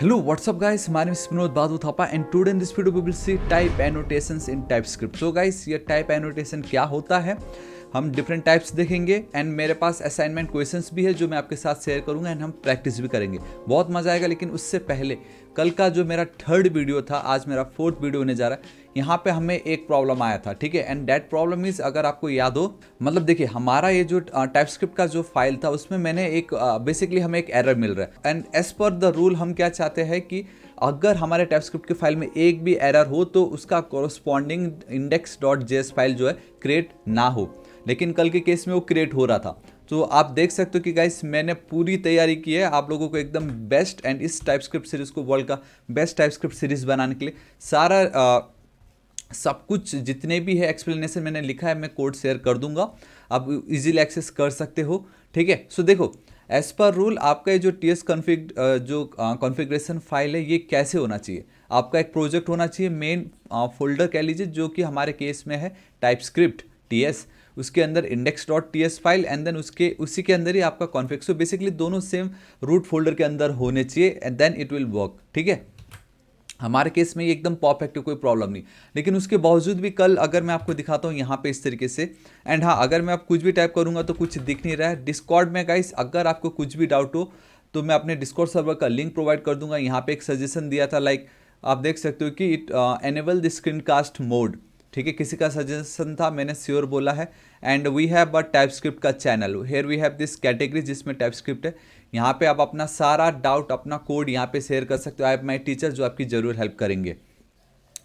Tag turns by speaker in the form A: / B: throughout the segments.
A: Hello, what's up guys? My name is Vinod Badhu Thapa and today in this video we will see type annotations in TypeScript. So guys, ये type annotation क्या होता है, हम different types देखेंगे and मेरे पास assignment questions भी है जो मैं आपके साथ शेयर करूंगा एंड हम प्रैक्टिस भी करेंगे। बहुत मजा आएगा। लेकिन उससे पहले कल का जो मेरा थर्ड वीडियो था, आज मेरा फोर्थ वीडियो होने जा रहा है। यहाँ पे हमें एक प्रॉब्लम आया था, ठीक है, एंड दैट प्रॉब्लम इज, अगर आपको याद हो, मतलब देखिए हमारा ये जो टाइपस्क्रिप्ट का जो फाइल था उसमें मैंने एक बेसिकली हमें एक एरर मिल रहा है and as per the rule हम क्या चाहते हैं कि अगर हमारे टाइपस्क्रिप्ट की फाइल में एक भी एरर हो तो उसका कोरस्पॉन्डिंग index.js फाइल जो है क्रिएट ना हो। लेकिन कल के केस में वो क्रिएट हो रहा था। तो आप देख सकते हो कि गाइस मैंने पूरी तैयारी की है आप लोगों को एकदम बेस्ट एंड इस टाइपस्क्रिप्ट सीरीज को वर्ल्ड का बेस्ट टाइपस्क्रिप्ट सीरीज बनाने के लिए सारा सब कुछ जितने भी है एक्सप्लेनेशन मैंने लिखा है, मैं कोड शेयर कर दूंगा, आप इजीली एक्सेस कर सकते हो। ठीक है, सो देखो एज पर रूल आपका ये जो टीएस कॉन्फ़िग जो कॉन्फ़िगरेशन फाइल है ये कैसे होना चाहिए। आपका एक प्रोजेक्ट होना चाहिए, मेन फोल्डर कह लीजिए, जो कि हमारे केस में है टाइपस्क्रिप्ट टीएस, उसके अंदर index.ts फाइल एंड देन उसी के अंदर ही आपका कॉन्फ़िग। सो बेसिकली दोनों सेम रूट फोल्डर के अंदर होने चाहिए and then it will work. ठीक है, हमारे केस में ये एकदम परफेक्ट है, कोई प्रॉब्लम नहीं। लेकिन उसके बावजूद भी कल अगर मैं आपको दिखाता हूँ यहाँ पे इस तरीके से, एंड हाँ अगर मैं आप कुछ भी टाइप करूँगा तो कुछ दिख नहीं रहा है। डिस्कॉर्ड में गाइस अगर आपको कुछ भी डाउट हो तो मैं अपने डिस्कॉर्ड सर्वर का लिंक प्रोवाइड कर दूंगा। यहाँ पे एक सजेशन दिया था, लाइक आप देख सकते हो कि it enable the screen cast mode. ठीक है, किसी का सजेशन था, मैंने श्योर बोला है। And we have a TypeScript का चैनल, here we have this category जिसमें टाइपस्क्रिप्ट है। यहाँ पे आप अपना सारा डाउट, अपना कोड यहाँ पे शेयर कर सकते हो। आई एम माई टीचर जो आपकी जरूर हेल्प करेंगे,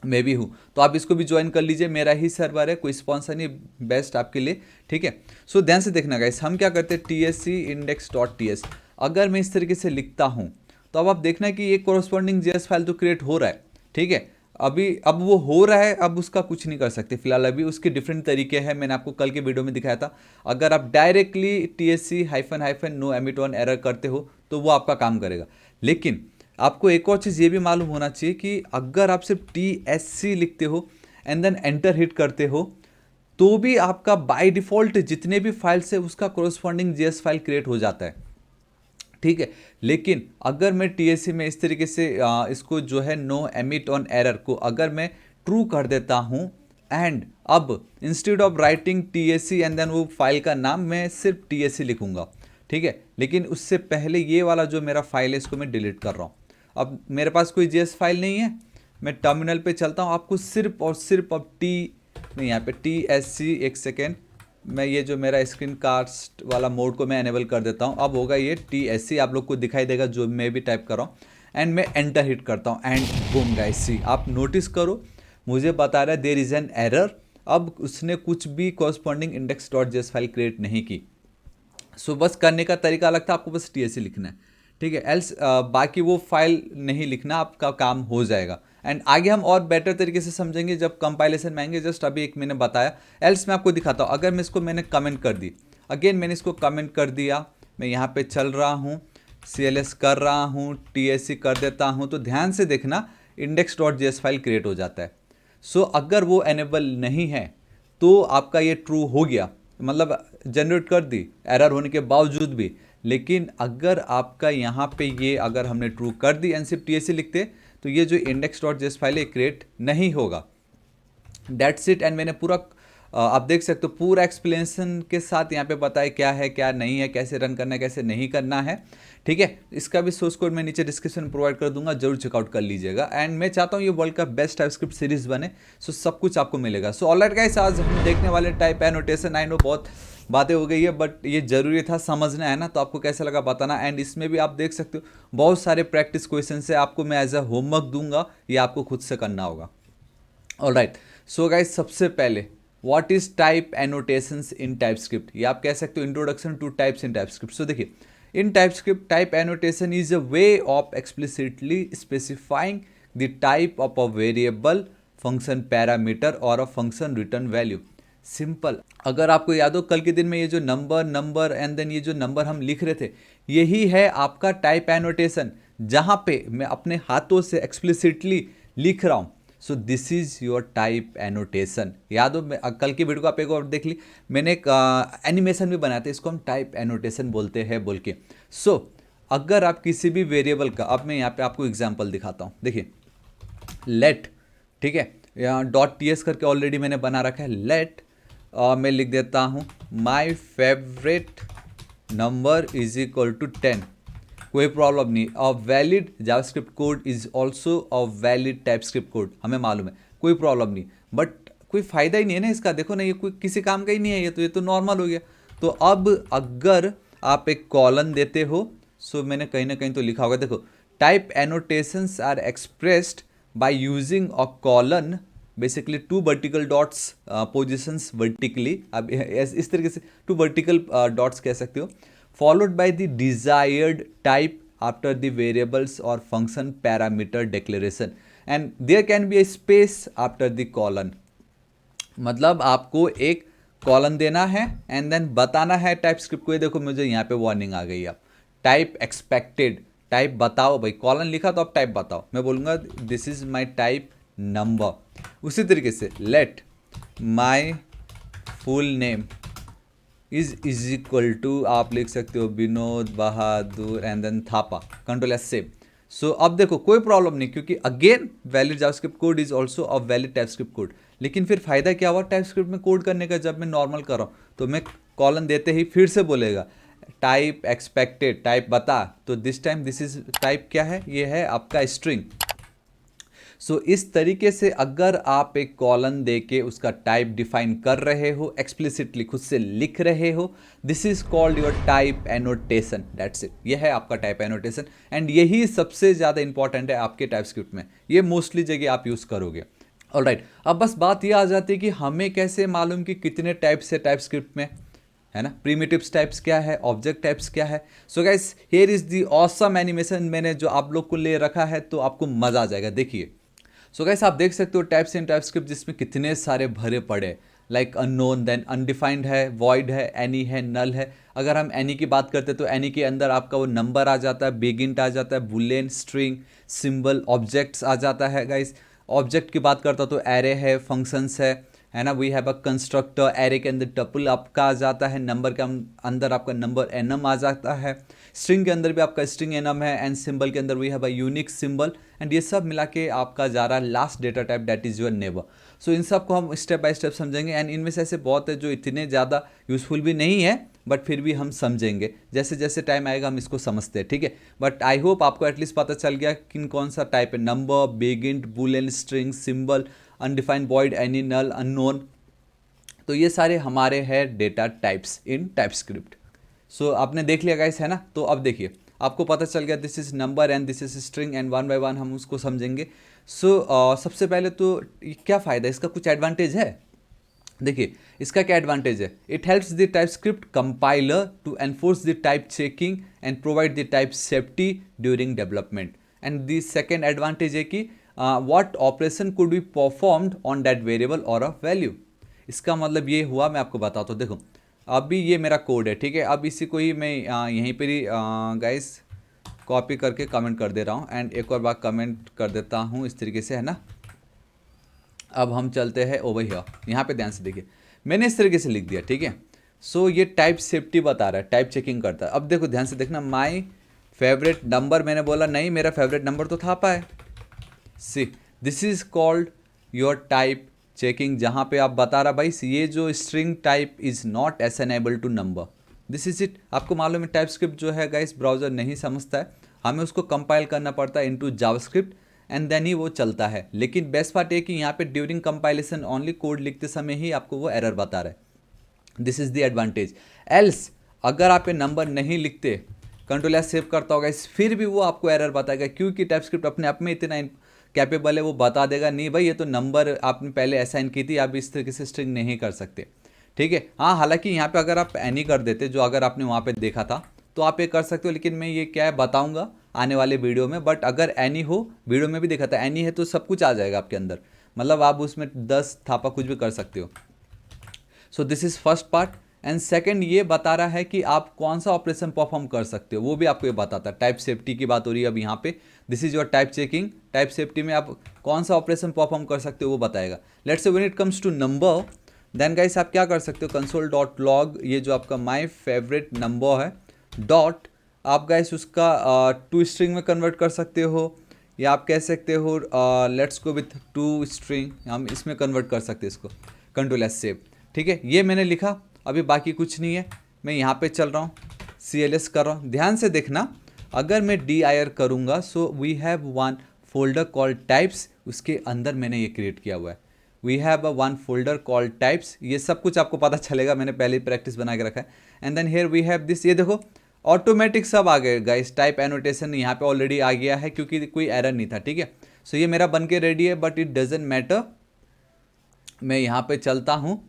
A: मैं भी हूँ, तो आप इसको भी ज्वाइन कर लीजिए। मेरा ही सर्वर है, कोई स्पॉन्सर नहीं, बेस्ट आपके लिए। ठीक है, सो ध्यान से देखना गाइस, हम क्या करते हैं TSC index.ts अगर मैं इस तरीके से लिखता हूँ तो अब आप देखना कि ये कोरस्पॉन्डिंग JS फाइल तो क्रिएट हो रहा है। ठीक है, अब वो हो रहा है, अब उसका कुछ नहीं कर सकते फिलहाल। अभी उसके डिफरेंट तरीके हैं, मैंने आपको कल के वीडियो में दिखाया था। अगर आप directly TSC - no emit on error करते हो तो वो आपका काम करेगा। लेकिन आपको एक और चीज़ ये भी मालूम होना चाहिए कि अगर आप सिर्फ TSC लिखते हो एंड देन एंटर हिट करते हो तो भी आपका बाय डिफ़ॉल्ट जितने भी फाइल्स है उसका कोरस्पॉन्डिंग JS फाइल क्रिएट हो जाता है। ठीक है, लेकिन अगर मैं TSC में इस तरीके से इसको जो है नो एमिट ऑन एरर को अगर मैं ट्रू कर देता हूँ एंड अब instead of writing TSC and then वो फाइल का नाम मैं सिर्फ TSC लिखूंगा। ठीक है, लेकिन उससे पहले ये वाला जो मेरा फाइल है इसको मैं डिलीट कर रहा हूँ। अब मेरे पास कोई JS फाइल नहीं है, मैं टर्मिनल पे चलता हूँ। आपको सिर्फ और सिर्फ अब नहीं, यहाँ पे TSC, एक सेकेंड, मैं ये जो मेरा स्क्रीन कास्ट वाला मोड को मैं एनेबल कर देता हूँ। अब होगा ये TSC, आप लोग को दिखाई देगा जो मैं भी टाइप कर रहा हूँ एंड मैं एंटर हिट करता हूँ एंड बूम गाइस, सी आप नोटिस करो मुझे बता रहा है देयर इज एन एरर। अब उसने कुछ भी कॉरस्पॉन्डिंग index.js फाइल क्रिएट नहीं की। सो बस करने का तरीका अलग था, आपको बस TSC लिखना है। ठीक है, एल्स बाकी वो फाइल नहीं लिखना, आपका काम हो जाएगा। एंड आगे हम और बेटर तरीके से समझेंगे जब कंपाइलेशन में आएंगे। जस्ट अभी एक मैंने बताया, एल्स मैं आपको दिखाता हूँ। अगर मैं इसको मैंने कमेंट कर दी, अगेन मैंने इसको कमेंट कर दिया, मैं यहाँ पे चल रहा हूँ, CLS कर रहा हूँ, TSC कर देता हूँ, तो ध्यान से देखना index.js फाइल क्रिएट हो जाता है। सो अगर वो एनेबल नहीं है तो आपका ये ट्रू हो गया, मतलब जनरेट कर दी एरर होने के बावजूद भी। लेकिन अगर आपका यहाँ पे ये अगर हमने ट्रू कर दी एंड सिर्फ TSC लिखते तो ये जो index.js फाइल है क्रिएट नहीं होगा। That's it. एंड मैंने पूरा आप देख सकते हो पूरा एक्सप्लेनेशन के साथ यहाँ पे बताया क्या है क्या नहीं है, कैसे रन करना है कैसे नहीं करना है। ठीक है, इसका भी सोर्स कोड मैं नीचे डिस्क्रिप्शन में प्रोवाइड कर दूंगा, जरूर चेकआउट कर लीजिएगा। एंड मैं चाहता हूँ ये वर्ल्ड का बेस्ट टाइपस्क्रिप्ट सीरीज बने, सो सब कुछ आपको मिलेगा। सो ऑलराइट गाइस, आज हम देखने वाले टाइप एनोटेशन। आई नो बहुत बातें हो गई है बट ये जरूरी था समझना है ना, तो आपको कैसा लगा बताना। एंड इसमें भी आप देख सकते हो बहुत सारे प्रैक्टिस क्वेश्चन है, आपको मैं एज अ होमवर्क दूंगा, ये आपको खुद से करना होगा। ऑलराइट, सो गाइस सबसे पहले what is type annotations in TypeScript, ये आप कह सकते हो introduction to types in TypeScript. So देखिए, in TypeScript type annotation is a way of explicitly specifying the type of a variable, function, parameter और a function return value. Simple, अगर आपको याद हो कल के दिन में ये जो नंबर एंड देन ये जो नंबर हम लिख रहे थे, यही है आपका टाइप एनोटेशन, जहाँ पे मैं अपने हाथों से एक्सप्लिसिटली लिख रहा हूँ। सो this is your type annotation. याद हो, कल की वीडियो को आप एक और देख ली, मैंने एक एनिमेशन भी बनाया था, इसको हम टाइप एनोटेशन बोलते हैं बोल के। सो अगर आप किसी भी वेरिएबल का, अब मैं यहाँ पे आपको एग्जांपल दिखाता हूँ, देखिए लेट, ठीक है, यहाँ डॉट टी एस करके ऑलरेडी मैंने बना रखा है, लेट मैं लिख देता हूँ my favourite number is equal to 10, कोई प्रॉब्लम नहीं। A valid JavaScript code is also a valid TypeScript code, हमें मालूम है, कोई प्रॉब्लम नहीं, बट कोई फ़ायदा ही नहीं है ना इसका, देखो ना ये कोई किसी काम का ही नहीं है, ये तो नॉर्मल हो गया। तो अब अगर आप एक कॉलन देते हो, सो मैंने कहीं ना कहीं तो लिखा होगा, देखो type annotations are expressed by using a colon, basically two vertical dots positions vertically, अब इस तरीके से टू वर्टिकल डॉट्स कह सकते हो, followed by the desired type after the variables or function parameter declaration and there can be a space after the colon। मतलब आपको एक कॉलन देना है एंड देन बताना है टाइप स्क्रिप्ट को, ये देखो मुझे यहाँ पे वार्निंग आ गई, अब टाइप एक्सपेक्टेड, टाइप बताओ भाई, कॉलन लिखा तो आप टाइप बताओ, मैं बोलूँगा this is my type number. उसी तरीके से let my full name is equal to, आप लिख सकते हो Vinod Bahadur and then Thapa, control S save. So अब देखो कोई प्रॉब्लम नहीं, क्योंकि again valid JavaScript code is also a valid TypeScript code. लेकिन फिर फायदा क्या हुआ टाइपस्क्रिप्ट में कोड करने का, जब मैं नॉर्मल कर रहा हूँ तो मैं कॉलन देते ही फिर से बोलेगा टाइप एक्सपेक्टेड, टाइप बता, तो this time this is type क्या है, ये है आपका स्ट्रिंग। सो इस तरीके से अगर आप एक कॉलन दे के उसका टाइप डिफाइन कर रहे हो, एक्सप्लिसिटली खुद से लिख रहे हो, this is called your type annotation, that's it, ये है आपका टाइप एनोटेशन एंड यही सबसे ज़्यादा इंपॉर्टेंट है आपके टाइप स्क्रिप्ट में, ये मोस्टली जगह आप यूज़ करोगे। ऑलराइट, अब बस बात ये आ जाती है कि हमें कैसे मालूम कि कितने टाइप्स है टाइप स्क्रिप्ट में, है ना, प्रीमिटिव्स टाइप्स क्या है, ऑब्जेक्ट टाइप्स क्या है। So guys here is the awesome animation मैंने जो आप लोग को ले रखा है, तो आपको मज़ा आ जाएगा, देखिए। सो गाइस आप देख सकते हो टाइप्स इन टाइपस्क्रिप्ट जिसमें कितने सारे भरे पड़े, लाइक अननोन, देन अनडिफाइंड है, वॉइड है, एनी है, नल है। अगर हम एनी की बात करते हैं तो एनी के अंदर आपका वो नंबर आ जाता है, बिगिंट आ जाता है, बुलियन, स्ट्रिंग, सिंबल, ऑब्जेक्ट्स आ जाता है गाइस। ऑब्जेक्ट की बात करता तो एरे है, फंक्शंस है ना, we have a constructor, array के अंदर टपल आपका आ जाता है, नंबर के अंदर आपका नंबर एनम आ जाता है, स्ट्रिंग के अंदर भी आपका स्ट्रिंग एनम है, एंड सिंबल के अंदर we have a unique symbol, and ये सब मिला के आपका जा रहा है last data type that is your never. So इन सब को हम स्टेप बाय स्टेप समझेंगे, एंड इनमें से ऐसे बहुत है जो इतने ज़्यादा यूजफुल भी नहीं है, बट फिर भी हम समझेंगे, जैसे जैसे टाइम आएगा हम इसको समझते हैं, ठीक है। बट आई होप आपको एटलीस्ट पता चल गया कि कौन सा टाइप है, number, bigint, boolean, string, symbol, undefined, void, any, null, unknown, तो ये सारे हमारे हैं data types in TypeScript. So आपने देख लिया गाइस, है ना। तो अब देखिए आपको पता चल गया this is number and this is string, and one by one हम उसको समझेंगे। सो सबसे पहले तो क्या फ़ायदा है इसका, कुछ एडवांटेज है। देखिए इसका क्या एडवांटेज है, it helps the TypeScript compiler to enforce the type checking and provide the type safety during development. And the second advantage है कि what operation could be performed on that variable और a value. इसका मतलब ये हुआ, मैं आपको बताता हूँ, देखो अभी ये मेरा कोड है, ठीक है। अब इसी को ही मैं यहीं पर ही गाइस कॉपी करके कमेंट कर दे रहा हूँ, एंड एक और बार कमेंट कर देता हूँ इस तरीके से, है ना। अब हम चलते हैं ओवर हियर, यहाँ पे ध्यान से देखिए मैंने इस तरीके से लिख दिया, ठीक है। सो ये टाइप सेफ्टी बता रहा है, टाइप चेकिंग करता है। अब देखो ध्यान से देखना, माई फेवरेट नंबर मैंने बोला नहीं, मेरा फेवरेट नंबर तो थापा है। See this is called your type checking, जहाँ पे आप बता रहा भाई ये जो string type is not assignable to number, this is it. आपको मालूम है टाइप स्क्रिप्ट जो है गाइस ब्राउजर नहीं समझता है, हमें उसको कंपाइल करना पड़ता है इनटू जावास्क्रिप्ट एंड देन ही वो चलता है। लेकिन बेस्ट पार्ट ये कि यहाँ पे ड्यूरिंग कंपाइलेशन ओनली कोड लिखते समय ही आपको वो एरर बता रहा है, this is the advantage. Else अगर आप ये नंबर नहीं लिखते, कंट्रोल एस सेव करता होगा इस, फिर भी वो आपको एरर बताएगा, क्योंकि टाइपस्क्रिप्ट अपने आप में इतना कैपेबल है, वो बता देगा नहीं भाई ये तो नंबर आपने पहले असाइन की थी, आप इस तरीके से स्ट्रिंग नहीं कर सकते, ठीक है। हाँ हालांकि यहाँ पे अगर आप एनी कर देते, जो अगर आपने वहाँ पे देखा था, तो आप ये कर सकते हो, लेकिन मैं ये क्या है बताऊँगा आने वाले वीडियो में। बट अगर एनी हो, वीडियो में भी देखा था एनी है, तो सब कुछ आ जाएगा आपके अंदर, मतलब आप उसमें 10 थापा कुछ भी कर सकते हो। सो this is first part. And second ये बता रहा है कि आप कौन सा ऑपरेशन परफॉर्म कर सकते हो, वो भी आपको ये बताता है। टाइप सेफ्टी की बात हो रही है अब यहाँ पे, this is your type checking, type safety में आप कौन सा ऑपरेशन परफॉर्म कर सकते हो वो बताएगा। Let's say when it comes to number, then guys आप क्या कर सकते हो, कंसोल डॉट लॉग, ये जो आपका माई फेवरेट नंबर है, डॉट आप गाइस उसका टू स्ट्रिंग में कन्वर्ट कर सकते हो, या आप कह सकते हो let's go with to string, हम इसमें कन्वर्ट कर सकते हैं इसको, कंट्रोल एस सेव। ठीक है, ये मैंने लिखा, अभी बाकी कुछ नहीं है। मैं यहाँ पे चल रहा हूँ, CLS कर रहा हूँ, ध्यान से देखना। अगर मैं dir करूँगा so we have one folder called types, उसके अंदर मैंने ये क्रिएट किया हुआ है। We have a one folder called types, ये सब कुछ आपको पता चलेगा, मैंने पहले ही प्रैक्टिस बना के रखा है। And then here we have this, ये देखो ऑटोमेटिक सब आ गए गाइस, टाइप एनोटेशन यहाँ पे ऑलरेडी आ गया है क्योंकि कोई एरर नहीं था। ठीक है, सो ये मेरा बन के रेडी है, बट इट डजेंट मैटर। मैं यहाँ पे चलता हूँ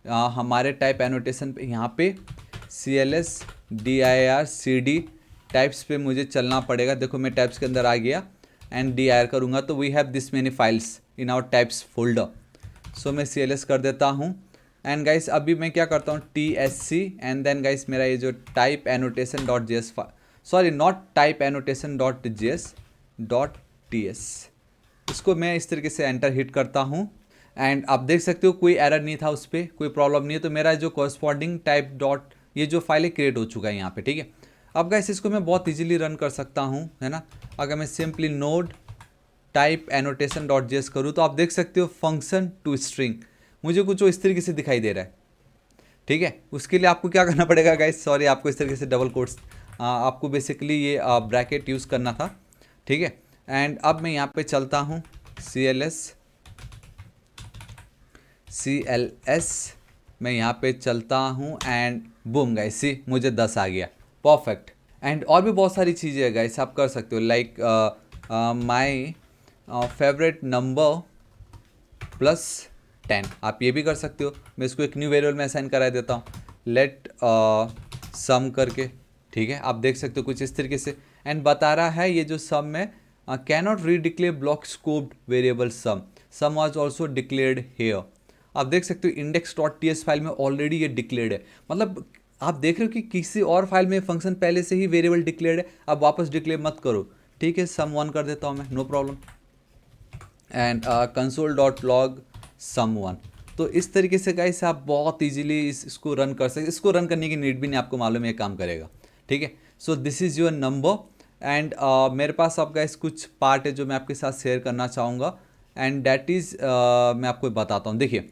A: हमारे टाइप एनोटेशन पे, यहाँ पे CLS dir cd टाइप्स पे मुझे चलना पड़ेगा। देखो मैं टाइप्स के अंदर आ गया एंड dir करूँगा तो we have this many files in our types folder. So मैं CLS कर देता हूँ एंड गाइस अभी मैं क्या करता हूँ TSC एंड देन गाइस मेरा ये जो type annotation dot JS, sorry not type annotation dot JS dot TS, इसको मैं इस तरीके से एंटर हिट करता हूँ एंड आप देख सकते हो कोई एरर नहीं था, उस पर कोई प्रॉब्लम नहीं है। तो मेरा जो कॉरस्पॉन्डिंग टाइप डॉट ये जो फाइल है क्रिएट हो चुका है यहाँ पे। ठीक है, अब गाइस इसको मैं बहुत इजीली रन कर सकता हूँ, है ना। अगर मैं simply node type annotation dot JS करूँ तो आप देख सकते हो फंक्शन टू स्ट्रिंग, मुझे कुछ इस तरीके से दिखाई दे रहा है। ठीक है, उसके लिए आपको क्या करना पड़ेगा गाइस, सॉरी आपको इस तरीके से डबल कोट्स, आपको बेसिकली ये ब्रैकेट यूज़ करना था। ठीक है, एंड अब मैं यहाँ पे चलता हूँ CLS मैं यहाँ पे चलता हूँ एंड बूम गाइस, सी मुझे 10 आ गया, परफेक्ट। एंड और भी बहुत सारी चीज़ें है गाइस आप कर सकते हो, like my favourite number plus 10, आप ये भी कर सकते हो। मैं इसको एक न्यू वेरिएबल में असाइन करा देता हूँ, लेट सम करके। ठीक है, आप देख सकते हो कुछ इस तरीके से, एंड बता रहा है ये जो सम में cannot redeclare block scoped variable sum was also declared here. आप देख सकते हो index.ts फाइल में ऑलरेडी ये डिक्लेयर्ड है, मतलब आप देख रहे हो कि किसी और फाइल में फंक्शन पहले से ही वेरिएबल डिक्लेयर्ड है, अब वापस डिक्लेयर मत करो। ठीक है, sum1 कर देता हूँ मैं, no problem, and console.log sum1। तो इस तरीके से गाइस आप बहुत इजीली इसको रन कर सकते, इसको रन करने की नीड भी नहीं, आपको मालूम है ये काम करेगा। ठीक है, so this is your number and मेरे पास अब गाइस कुछ पार्ट है जो मैं आपके साथ शेयर करना चाहूँगा एंड दैट इज़ मैं आपको बताता हूँ। देखिए,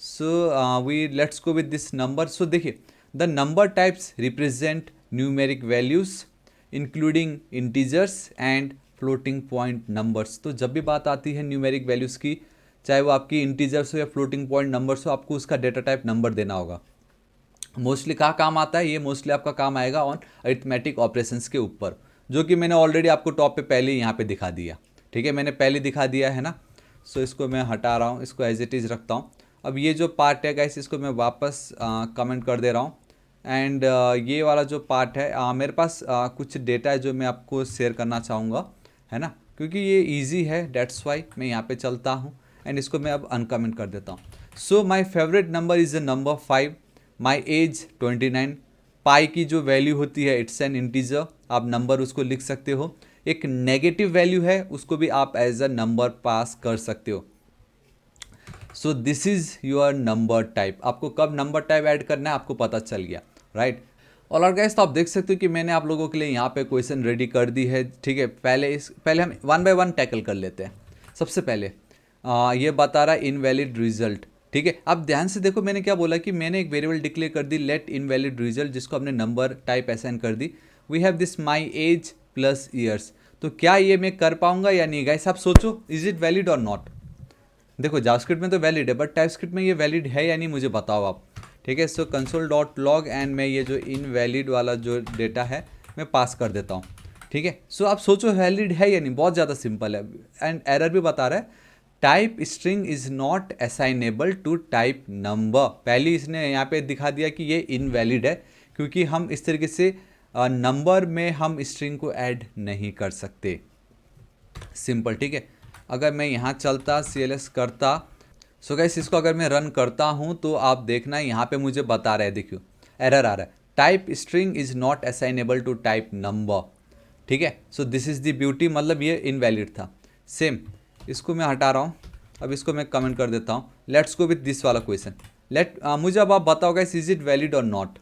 A: so we let's go with this number. So देखिए, the number types represent numeric values including integers and floating point numbers. तो जब भी बात आती है न्यूमेरिक वैल्यूज़ की, चाहे वो आपकी इंटीजर्स हो या फ्लोटिंग पॉइंट नंबर्स हो, आपको उसका डेटा टाइप नंबर देना होगा। मोस्टली कहाँ काम आता है, ये मोस्टली आपका काम आएगा ऑन अरिथमेटिक ऑपरेशंस के ऊपर, जो कि मैंने ऑलरेडी आपको टॉप पे पहले यहाँ पे दिखा दिया। ठीक है, मैंने पहले दिखा दिया है ना। सो इसको मैं हटा रहा हूँ, इसको एज इट इज़ रखता हूँ। अब ये जो पार्ट है गाइस, इसको मैं वापस कमेंट कर दे रहा हूँ एंड ये वाला जो पार्ट है मेरे पास कुछ डेटा है जो मैं आपको शेयर करना चाहूँगा, है ना, क्योंकि ये ईजी है, डेट्स वाई मैं यहाँ पे चलता हूँ एंड इसको मैं अब अनकमेंट कर देता हूँ। So my favourite number is the number 5, my age 29, pi की जो वैल्यू होती है इट्स एन इंटीजर, आप नंबर उसको लिख सकते हो। एक नेगेटिव वैल्यू है उसको भी आप एज अ नंबर पास कर सकते हो। सो this is your number type. आपको कब नंबर टाइप ऐड करना है आपको पता चल गया, राइट। और गाइस तो आप देख सकते हो कि मैंने आप लोगों के लिए यहाँ पे क्वेश्चन रेडी कर दी है। ठीक है, पहले हम 1 बाय 1 टैकल कर लेते हैं। सबसे पहले ये बता रहा है इनवैलिड रिजल्ट। ठीक है, अब ध्यान से देखो, मैंने क्या बोला कि मैंने एक वेरिएबल डिक्लेयर कर दी लेट इनवैलिड रिजल्ट, जिसको हमने नंबर टाइप असाइन कर दी। We have this my age plus years. तो क्या ये मैं कर पाऊंगा या नहीं गाइस, आप सोचो, इज इट वैलिड और नॉट। देखो जावास्क्रिप्ट में तो वैलिड है, बट टाइपस्क्रिप्ट में ये वैलिड है या नहीं मुझे बताओ आप। ठीक है, सो console.log एंड मैं ये जो इनवैलिड वाला जो डेटा है मैं पास कर देता हूँ। ठीक है, सो आप सोचो वैलिड है या नहीं, बहुत ज़्यादा सिंपल है। एंड एरर भी बता रहा है type string is not assignable to type number. पहले इसने यहाँ पे दिखा दिया कि ये इनवैलिड है क्योंकि हम इस तरीके से नंबर में हम स्ट्रिंग को ऐड नहीं कर सकते, सिंपल। ठीक है, अगर मैं यहाँ चलता CLS करता, सो गाइस इसको अगर मैं रन करता हूँ तो आप देखना यहाँ पे मुझे बता रहा है, देखियो एरर आ रहा है, type string is not assignable to type number. ठीक है, so this is the beauty, मतलब ये इनवैलिड था। सेम इसको मैं हटा रहा हूँ, अब इसको मैं कमेंट कर देता हूँ। लेट्स गो विथ दिस वाला क्वेश्चन। मुझे अब आप बताओ गाइस, इज इट वैलिड और नॉट,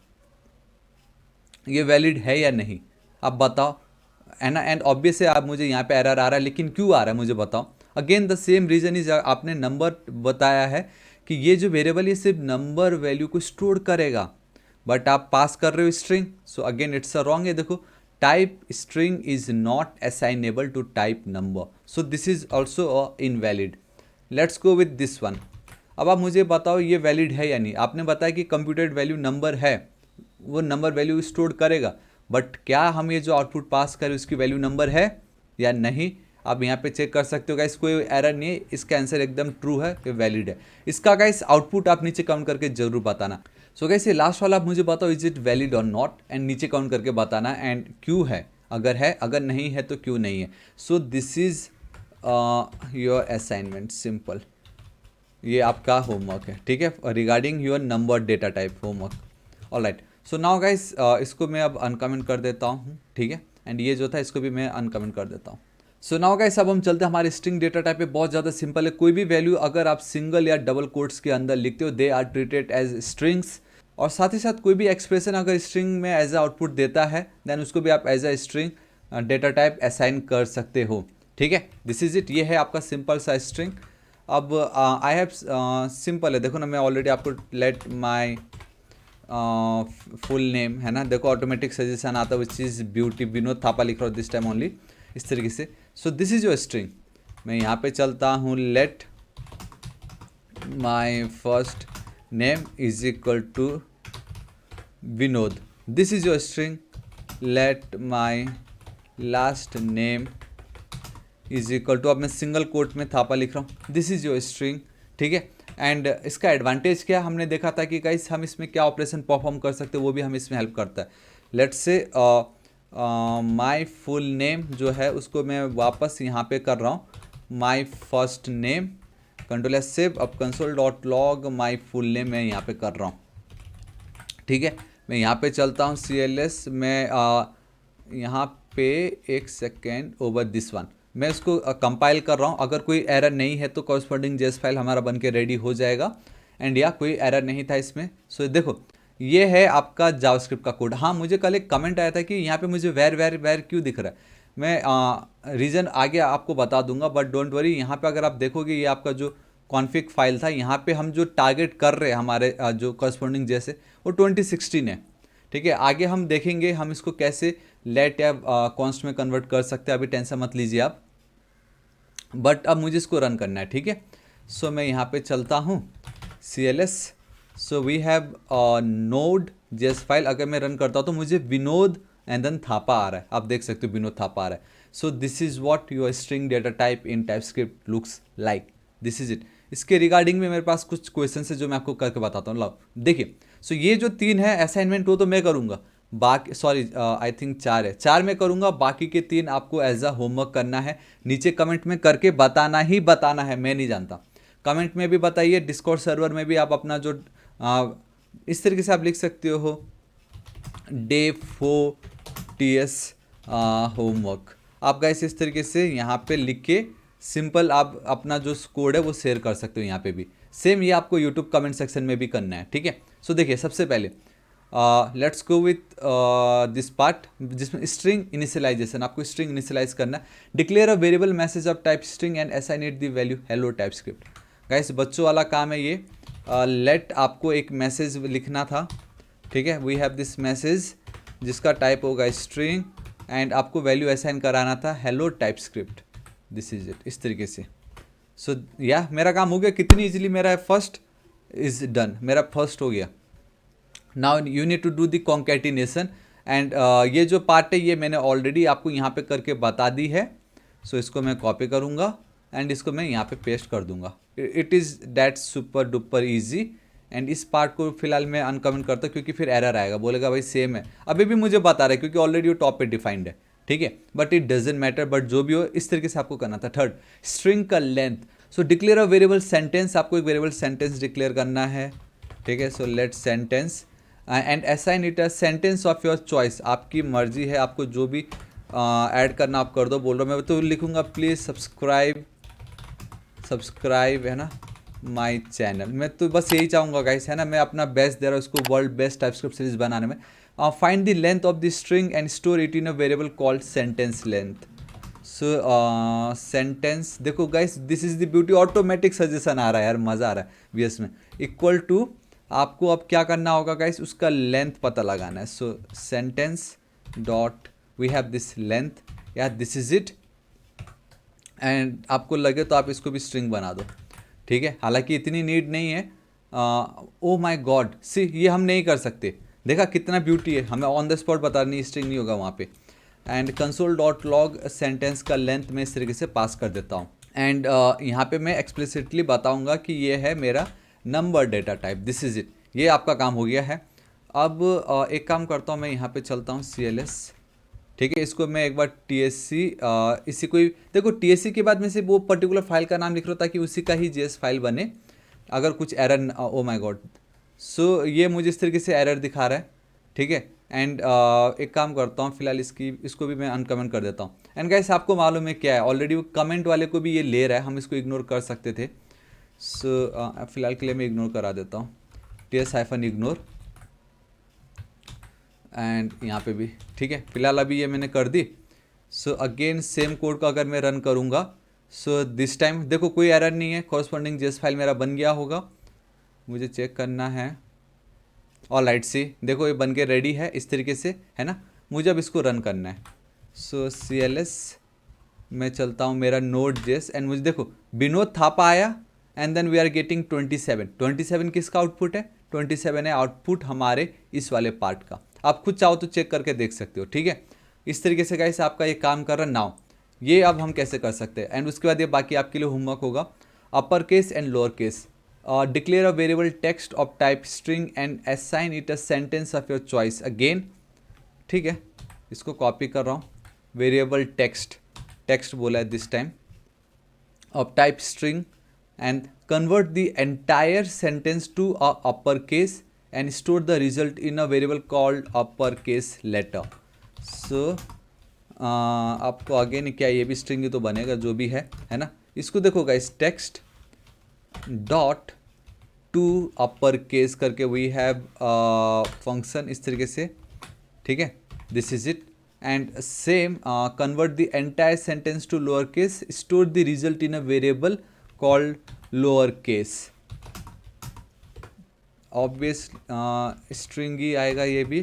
A: ये वैलिड है या नहीं। आप बताओ, है ना। एंड ऑब्वियस है आप मुझे यहाँ पे एरर आ रहा है, लेकिन क्यों आ रहा है मुझे बताओ। Again the same reason is, आपने नंबर बताया है कि ये जो वेरिएबल ये सिर्फ नंबर वैल्यू को स्टोर करेगा, बट आप पास कर रहे हो string, so again it's a wrong है। देखो type string is not assignable to type number, so this is also invalid. Let's go with this one. अब आप मुझे बताओ ये वैलिड है या नहीं। आपने बताया कि कंप्यूटेड वैल्यू नंबर है, वो नंबर वैल्यू स्टोर करेगा, बट क्या हम ये जो आउटपुट पास करें उसकी वैल्यू नंबर है या नहीं। आप यहाँ पे चेक कर सकते हो गाइस, कोई एरर नहीं है, इसका आंसर एकदम ट्रू है, ये वैलिड है। इसका गाइस आउटपुट आप नीचे काउंट करके जरूर बताना। सो गाइस ये लास्ट वाला आप मुझे बताओ इज इट वैलिड और नॉट, एंड नीचे काउंट करके बताना एंड क्यों है, अगर नहीं है तो क्यों नहीं है। So this is your assignment, simple, ये आपका होमवर्क है, ठीक है, regarding your number data type homework. Alright, so now guys इसको मैं अब अनकमेंट कर देता हूँ, ठीक है, एंड ये जो था इसको भी मैं अनकमेंट कर देता हूँ। सो नाउ गाइस अब हम चलते हैं हमारे स्ट्रिंग डेटा टाइप पे। बहुत ज़्यादा सिंपल है, कोई भी वैल्यू अगर आप सिंगल या डबल कोट्स के अंदर लिखते हो, they are treated as strings. और साथ ही साथ कोई भी एक्सप्रेशन अगर स्ट्रिंग में एज अ आउटपुट देता है, देन उसको भी आप as a string data type assign कर सकते हो, ठीक है। दिस इज इट, ये है आपका सिंपल सा स्ट्रिंग। अब आई हैव सिंपल है, देखो ना, मैं ऑलरेडी आपको लेट माई फुल नेम, है ना, देखो ऑटोमेटिक सजेशन आता है which is beauty Vinod Thapa लिख रहा हूँ दिस टाइम ओनली, इस तरीके से। So this is your string. मैं यहाँ पे चलता हूँ, let my first name is equal to Vinod, this is your string. Let my last name is equal to, अब मैं सिंगल कोट में थापा लिख रहा हूँ, दिस इज योर स्ट्रिंग, ठीक है। एंड इसका एडवांटेज क्या, हमने देखा था कि गाइस हम इसमें क्या ऑपरेशन परफॉर्म कर सकते हैं, वो भी हमें इसमें हेल्प करता है। Let's say my full name जो है उसको मैं वापस यहाँ पे कर रहा हूँ, my first name, control S save, अब console dot log my full name मैं यहाँ पे कर रहा हूँ, ठीक है। मैं यहाँ पे चलता हूँ CLS, मैं यहाँ पे एक सेकेंड, ओवर दिस वन मैं उसको कंपाइल कर रहा हूँ। अगर कोई एरर नहीं है तो कॉरस्पॉन्डिंग जेस फाइल हमारा बन के रेडी हो जाएगा। एंड या कोई एरर नहीं था इसमें। सो देखो ये है आपका जावास्क्रिप्ट का कोड। हाँ, मुझे कल एक कमेंट आया था कि यहाँ पे मुझे वेर क्यों दिख रहा है। मैं रीज़न आगे आपको बता दूंगा, बट डोंट वरी। यहाँ पे अगर आप देखोगे ये आपका जो कॉन्फ़िग फाइल था, यहाँ पे हम जो टारगेट कर रहे हैं हमारे जो कॉरस्पॉन्डिंग जैसे, वो 2016 है, ठीक है। आगे हम देखेंगे हम इसको कैसे लेट या कॉन्स्ट में कन्वर्ट कर सकते हैं, अभी टेंशन मत लीजिए आप, बट अब मुझे इसको रन करना है, ठीक है। सो मैं यहाँ पे चलता हूँ CLS, so we have node JS file. अगर मैं रन करता हूँ तो मुझे विनोद एंड देन थापा आ रहा है, आप देख सकते हो विनोद थापा आ रहा है। So this is what your string data type in TypeScript looks like, this is it. इसके रिगार्डिंग में मेरे पास कुछ क्वेश्चन है जो मैं आपको करके बताता हूँ। लो देखिए, सो ये जो 3 है असाइनमेंट वो तो मैं करूँगा, बाकी सॉरी आई थिंक 4 है, 4 मैं करूँगा, बाकी के 3 आपको एज अ होमवर्क करना है। नीचे कमेंट में करके बताना ही बताना है, मैं नहीं जानता। कमेंट में भी बताइए, डिस्कॉर्ड सर्वर में भी आप अपना जो इस तरीके से आप लिख सकते हो, डे 4 TS होमवर्क। आप गाइस इस तरीके से यहाँ पे लिख के सिंपल आप अपना जो कोड है वो शेयर कर सकते हो यहाँ पे भी। सेम ये आपको यूट्यूब कमेंट सेक्शन में भी करना है, ठीक है। सो देखिए सबसे पहले let's go with this part जिसमें स्ट्रिंग इनिशियलाइजेशन, आपको स्ट्रिंग इनिशियलाइज करना है। Declare a variable message of type string and assign it the value hello TypeScript. Guys बच्चों वाला काम है ये। लेट आपको एक मैसेज लिखना था, ठीक है। वी हैव दिस मैसेज जिसका टाइप होगा स्ट्रिंग एंड आपको वैल्यू असाइन कराना था hello TypeScript, this is it, इस तरीके से। सो या मेरा काम हो गया, कितनी इजीली मेरा फर्स्ट इज डन, मेरा फर्स्ट हो गया। Now you need to do the concatenation and ये जो पार्ट है ये मैंने ऑलरेडी आपको यहाँ पे करके बता दी है। सो इसको मैं कॉपी करूँगा एंड इसको मैं यहाँ पे पेस्ट कर दूंगा। It is that super duper easy. And इस पार्ट को फिलहाल मैं अनकमेंट करता हूँ क्योंकि फिर एरर आएगा, बोलेगा भाई सेम है। अभी भी मुझे बता रहा है क्योंकि ऑलरेडी वो टॉप पे डिफाइंड है, ठीक है, but it doesn't matter. But जो भी हो इस तरीके से आपको करना था। थर्ड, स्ट्रिंग का length. So declare a variable sentence, आपको एक वेरिएबल सेंटेंस डिक्लेयर करना है, ठीक है। So let sentence and assign it a sentence of your choice, आपकी मर्जी है, आपको जो भी ऐड करना आप कर दो। बोल रहा हूँ मैं तो लिखूँगा प्लीज़ सब्सक्राइब है ना माय चैनल। मैं तो बस यही चाहूँगा गाइस, है ना, मैं अपना बेस्ट दे रहा हूँ इसको वर्ल्ड बेस्ट टाइपस्क्रिप्ट सीरीज बनाने में। Find the length of the string and store it in a variable called sentence length. So sentence, देखो guys this is the beauty, automatic suggestion आ रहा है यार, मज़ा आ रहा है वीएस में। इक्वल टू, आपको अब क्या करना होगा गाइस, उसका लेंथ पता लगाना है। So sentence dot we have this length, या दिस इज इट, एंड आपको लगे तो आप इसको भी स्ट्रिंग बना दो, ठीक है। हालांकि इतनी नीड नहीं है। ओ माय गॉड, सी ये हम नहीं कर सकते, देखा कितना ब्यूटी है, हमें ऑन द स्पॉट बता नहीं, स्ट्रिंग नहीं होगा वहाँ पे। And console dot log sentence का लेंथ मैं इस तरीके से पास कर देता हूँ। एंड यहाँ पे मैं एक्सप्लिसिटली बताऊँगा कि ये है मेरा number data type, this is it, ये आपका काम हो गया है। अब एक काम करता हूँ, मैं यहाँ पे चलता हूँ CLS, ठीक है। इसको मैं एक बार TSC, इसी कोई देखो TSC के बाद में से वो पर्टिकुलर फाइल का नाम लिख रहा हूँ ताकि उसी का ही JS फाइल बने, अगर कुछ एरर, ओ माय गॉड, सो ये मुझे इस तरीके से एरर दिखा रहा है, ठीक है। एंड एक काम करता हूँ फिलहाल, इसको भी मैं अनकमेंट कर देता हूँ। एंड गाइस आपको मालूम है क्या है, ऑलरेडी वो कमेंट वाले को भी ये ले रहा है, हम इसको इग्नोर कर सकते थे। सो फिलहाल के लिए मैं इग्नोर करा देता हूँ, TS-इग्नोर, एंड यहाँ पे भी ठीक है। फिलहाल अभी ये मैंने कर दी। सो अगेन सेम कोड का अगर मैं रन करूँगा, सो दिस टाइम देखो कोई एरर नहीं है, कॉरस्पॉन्डिंग जेस फाइल मेरा बन गया होगा, मुझे चेक करना है। ऑल राइट, सी देखो ये बन के रेडी है इस तरीके से, है ना। मुझे अब इसको रन करना है। सो CLS मैं चलता हूँ मेरा Node.js, एंड मुझे देखो विनोद थापा आया, and then we are getting 27 किसका आउटपुट है, 27 है आउटपुट हमारे इस वाले पार्ट का। आप खुद चाहो तो चेक करके देख सकते हो, ठीक है। इस तरीके से गाइस आपका ये काम कर रहा नाउ। ये अब हम कैसे कर सकते हैं, एंड उसके बाद ये बाकी आपके लिए होमवर्क होगा। Upper case and lower case, declare a variable text of type string and assign it a sentence of your choice again, ठीक है। इसको कॉपी कर रहा हूँ, वेरिएबल टेक्स्ट बोला है this time, of type string, and convert the entire sentence to a upper case and store the result in a variable called uppercase letter. So आपको again क्या ये भी स्ट्रिंग ही तो बनेगा जो भी है ना। इसको देखो guys, text dot to upper case करके वी हैव फंक्शन इस तरीके से, ठीक है, this is it. And same convert the entire sentence to lower case, store the result in a variable called lower case. Obvious string ही आएगा ये भी,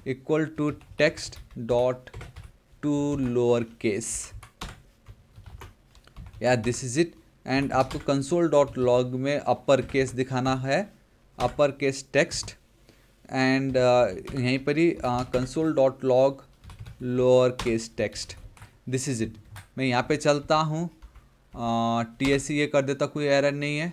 A: equal to text dot to lower case, या दिस इज इट। एंड आपको console dot log में upper case दिखाना है, upper case text, and यहीं पर ही console dot log lower case text, this is it. मैं यहाँ पे चलता हूँ, TSC ये कर देता, कोई एरर नहीं है,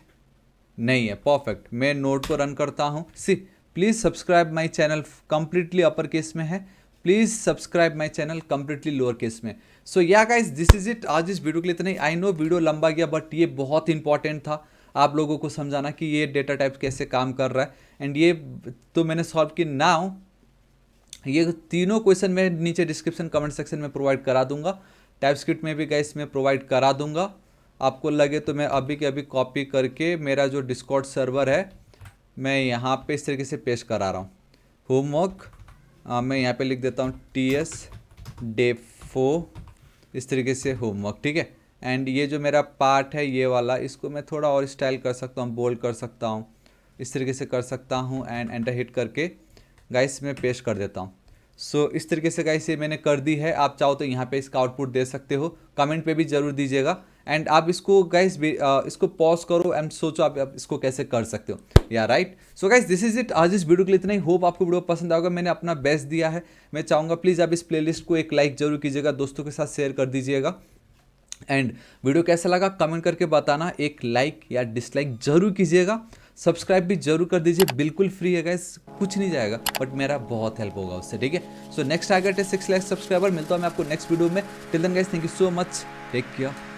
A: नहीं है, परफेक्ट। मैं नोड को रन करता हूँ। See please subscribe my channel, completely upper case में है, please subscribe my channel completely lower case में। सो या गाइस दिस इज इट, आज इस वीडियो के लिए इतना ही। आई नो वीडियो लंबा गया, बट ये बहुत इंपॉर्टेंट था आप लोगों को समझाना कि ये डेटा टाइप कैसे काम कर रहा है, एंड ये तो मैंने सॉल्व की। नाउ ये तीनों क्वेश्चन मैं नीचे डिस्क्रिप्शन कमेंट सेक्शन में प्रोवाइड करा दूंगा, टाइपस्क्रिप्ट में भी गाइस मैं प्रोवाइड करा दूंगा। आपको लगे तो मैं अभी के अभी कॉपी करके मेरा जो डिस्कॉर्ड सर्वर है मैं यहाँ पे इस तरीके से पेस्ट करा रहा हूँ। होमवर्क मैं यहाँ पे लिख देता हूँ TS डेफो, इस तरीके से होमवर्क, ठीक है। एंड ये जो मेरा पार्ट है ये वाला, इसको मैं थोड़ा और स्टाइल कर सकता हूँ, बोल्ड कर सकता हूँ, इस तरीके से कर सकता हूँ, एंड एंटर हिट करके गाइस मैं पेस्ट कर देता हूँ। सो इस तरीके से गाइस ये मैंने कर दी है। आप चाहो तो यहाँ पे इसका आउटपुट दे सकते हो, कमेंट पे भी ज़रूर दीजिएगा। एंड आप इसको गाइस इसको पॉज करो एंड सोचो आप इसको कैसे कर सकते हो, या right. So guys this is it, आज इस वीडियो के लिए इतना ही। होप आपको वीडियो पसंद आएगा, मैंने अपना बेस्ट दिया है। मैं चाहूँगा प्लीज़ आप इस प्लेलिस्ट को एक लाइक जरूर कीजिएगा, दोस्तों के साथ शेयर कर दीजिएगा। एंड वीडियो कैसा लगा कमेंट करके बताना, एक लाइक या डिसलाइक जरूर कीजिएगा। सब्सक्राइब भी जरूर कर दीजिए, बिल्कुल फ्री है गाइस, कुछ नहीं जाएगा, बट मेरा बहुत हेल्प होगा उससे, ठीक है। सो नेक्स्ट टारगेट है 6 लाख सब्सक्राइबर। मिलता हूँ मैं आपको नेक्स्ट वीडियो में। Till then guys, thank you so much, take care.